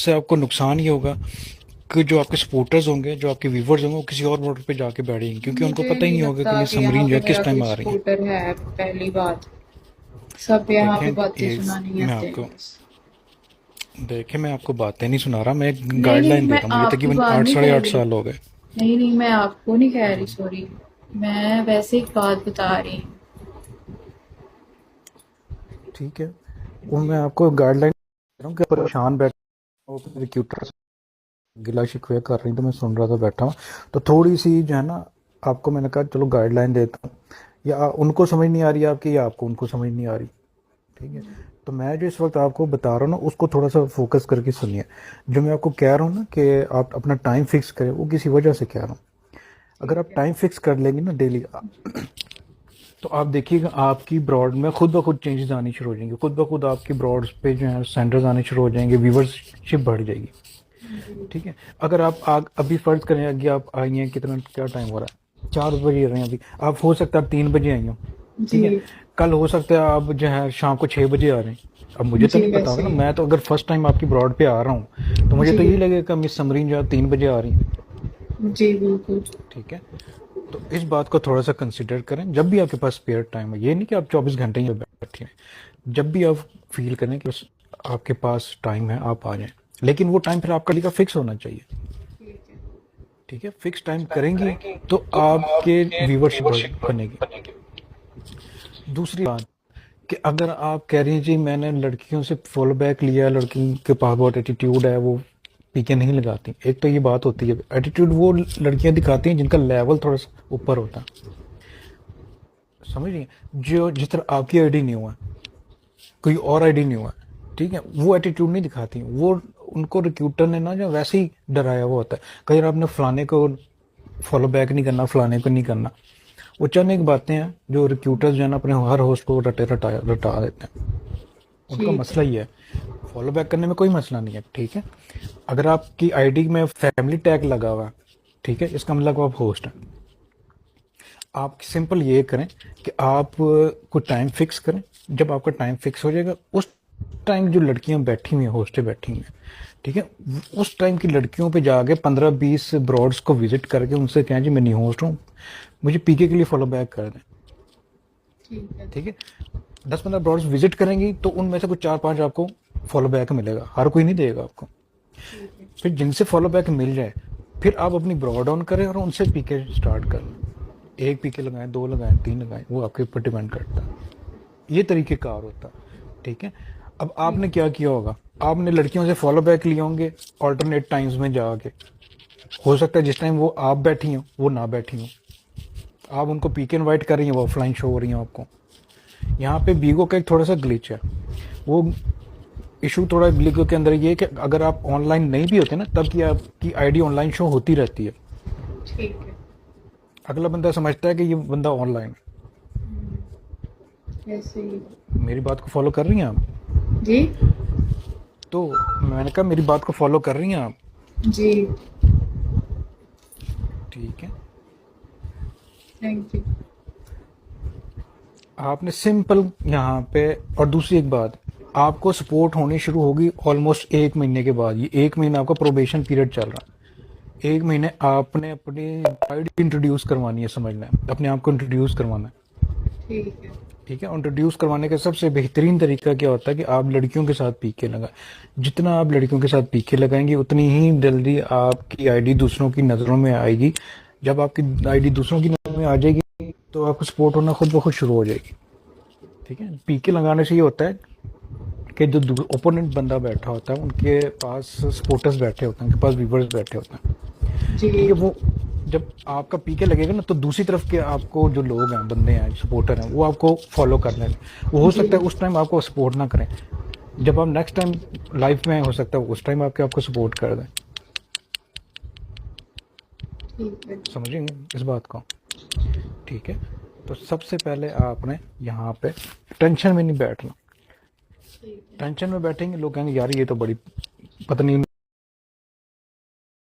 उससे आपको नुकसान ये होगा कि जो आपके सपोर्टर्स होंगे, जो आपके व्यूवर्स होंगे, वो किसी और बॉर्डर पे जाके बैठेंगे, क्योंकि उनको मुझे पता ही नहीं नहीं होगा कि लगता ये कि यहाँ समरीन जो पे है मेरा किस कोई टाइम आ रही है। सपोर्टर है। पहली बात, सब यहाँ देखें पे बातें ये सुनाने मैं आते हैं आपको बस। देखें मैं आपको बातें नहीं सुना रहा, मैं एक नहीं नहीं, गाइडलाइन दे मैं रहा हूँ। मुझे आपकी तकरीबन बात आठ नहीं साढ़े कह आठ रही। साल हो गए। नहीं नहीं, मैं आपको नहीं कह रही, सॉरी। मैं वैसे एक बात बता रही हूँ। ठीक है, वो मैं आपको गाइडलाइन दे रहा हूँ कि परेशान बैठे रिक्रूटर गिला शिकवे कर रही, तो मैं सुन रहा था बैठा हूँ। तो थोड़ी सी जो है ना, आपको मैंने कहा चलो गाइडलाइन देता हूँ, या उनको समझ नहीं आ रही है आपकी, या आपको उनको समझ नहीं आ रही। ठीक है, तो मैं जो इस वक्त आपको बता रहा हूँ ना, उसको थोड़ा सा फोकस करके सुनिए। जो मैं आपको कह रहा हूँ ना कि आप अपना टाइम फिक्स करें, वो किसी वजह से कह रहा हूँ। अगर ठीक आप है। टाइम फिक्स कर लेंगे ना डेली, तो आप देखिएगा आपकी ब्रॉड में खुद ब खुद चेंजेस आनी शुरू हो जाएंगे, खुद ब खुद आपकी ब्रॉड्स पे जो है सेंटर्स आने शुरू हो जाएंगे, व्यूवरशिप बढ़ जाएगी। जी। ठीक है, अगर आप अभी फर्ज करें कि आप आई हैं, कितना क्या टाइम हो रहा है, 4 बजे रहे हैं अभी, आप हो सकता है आप 3 बजे आई हो। ठीक है, जी। कल हो सकता है आप जो है शाम को 6 बजे आ रहे हैं। अब मुझे तो जी नहीं पता वैसे होगा ना, ही। मैं तो अगर फर्स्ट टाइम आपकी ब्रॉड पे आ रहा हूँ, तो मुझे तो जी। यही लगेगा मिस समरीन जो है 3 बजे आ रही है। जी बिल्कुल। ठीक है, तो इस बात को थोड़ा सा कंसिडर करें जब भी आपके पास स्पेयर टाइम है। ये नहीं कि आप 24 घंटे ही बैठे हैं। जब भी आप फील करें कि आपके पास टाइम है, आप आ जाएं, लेकिन वो टाइम फिर आपका का फिक्स होना चाहिए। ठीक है। ठीक है, फिक्स टाइम करेंगी तो आपके व्यूवरशिप बनेगी। दूसरी बात कि अगर आप कह रही हैं जी मैंने लड़कियों से फॉलो बैक लिया, लड़की के पास बहुत एटीट्यूड है, वो पीके नहीं लगाती। एक तो ये बात होती है, एटीट्यूड वो लड़कियां दिखाती हैं जिनका लेवल थोड़ा सा ऊपर होता है, समझ रही हैं? जो जिस तरह आपकी आईडी नहीं हुआ, कोई और आईडी नहीं हुआ, ठीक है, वो एटीट्यूड नहीं दिखाती वो। उनको रिक्रूटर ने ना जो वैसे ही डराया हुआ होता है, कहीं आपने फलाने को फॉलो बैक नहीं करना, फलाने को नहीं करना। वो चंद एक बातें हैं जो रिक्रूटर्स जो है ना अपने हर होस्ट को रटा देते हैं। उनका ठीक मसला है। ही है, फॉलो बैक करने में कोई मसला नहीं है। ठीक है, अगर आपकी आईडी में फैमिली टैग लगा हुआ है, ठीक है, इसका मतलब आप होस्ट हैं। आप सिंपल ये करें कि आप को टाइम फिक्स करें। जब आपका टाइम फिक्स हो जाएगा, उस टाइम जो लड़कियां बैठी हुई हैं, होस्टें बैठी हुई हैं, ठीक है, उस टाइम की लड़कियों पे जाके 15-20 ब्रॉड्स को विजिट करके उनसे कहें जी मैं नहीं होस्ट हूँ, मुझे पीके के लिए फॉलो बैक कर दें। ठीक है। ठीक है, 10-15 ब्रॉड्स विजिट करेंगी तो उनमें से कुछ 4-5 आपको फॉलो बैक मिलेगा, हर कोई नहीं देगा आपको। ठीक है। फिर जिनसे फॉलो बैक मिल जाए, फिर आप अपनी ब्रॉड ऑन करें और उनसे पीके स्टार्ट कर लें। एक पीके लगाएं, दो लगाएं, तीन लगाएं, वो आपके ऊपर डिपेंड करता है। ये तरीके कार होता है। ठीक है, अब ठीक आपने है। क्या किया होगा, आपने लड़कियों से फॉलो बैक लिए होंगे ऑल्टरनेट टाइम्स में जाके। हो सकता है जिस टाइम वो आप बैठी हो वो ना बैठी हो, आप उनको पीके इनवाइट कर रही हैं, वो ऑफलाइन शो हो रही हैं आपको। यहाँ पे बीगो का एक थोड़ा सा ग्लिच है। वो इशू थोड़ा बीगो के अंदर ये है कि अगर आप ऑनलाइन नहीं भी होते ना, तब की आपकी आईडी ऑनलाइन शो होती रहती है। ठीक है। अगला बंदा समझता है कि ये बंदा ऑनलाइन है। ऐसे ही। मेरी बात को फॉलो कर रही हैं आप? जी। तो मैंने कहा मेरी बात को फॉलो कर रही हैं आप? जी। ठीक है, थैंक यू। आपने सिंपल यहाँ पे, और दूसरी एक बात, आपको सपोर्ट होनी शुरू होगी ऑलमोस्ट 1 महीने के बाद। ये 1 महीना आपका प्रोबेशन पीरियड चल रहा है। 1 महीने आपने अपनी आईडी इंट्रोड्यूस करवानी है, समझना है, अपने आप को इंट्रोड्यूस करवाना है। ठीक है। ठीक है, इंट्रोड्यूस करवाने का सबसे बेहतरीन तरीका क्या होता है कि आप लड़कियों के साथ पीके लगाएं। जितना आप लड़कियों के साथ पीके लगाएंगे, उतनी ही जल्दी आपकी आईडी दूसरों की नज़रों में आएगी। जब आपकी आईडी दूसरों की नज़र में आ जाएगी, तो आपको सपोर्ट होना खुद ब खुद शुरू हो जाएगी। ठीक है, पीके लगाने से ये होता है कि जो ओपोनेंट बंदा बैठा होता है, उनके पास सपोर्टर्स बैठे होते हैं, उनके पास व्यूवर्स बैठे होते हैं। ठीक जी। है, वो जब आपका पीके लगेगा ना, तो दूसरी तरफ के आपको जो लोग हैं, बंदे हैं, सपोर्टर हैं, वो आपको फॉलो कर लेंगे। वो हो जी। सकता है उस टाइम आपको सपोर्ट ना करें, जब आप नेक्स्ट टाइम लाइफ में, हो सकता है उस टाइम आपके आपको सपोर्ट कर दें। ठीक है। समझेंगे इस बात को? ठीक है, तो सबसे पहले आपने यहाँ पे टेंशन में नहीं बैठना। ठीक है। टेंशन में बैठेंगे, लोग कहेंगे यार ये तो बड़ी, पता नहीं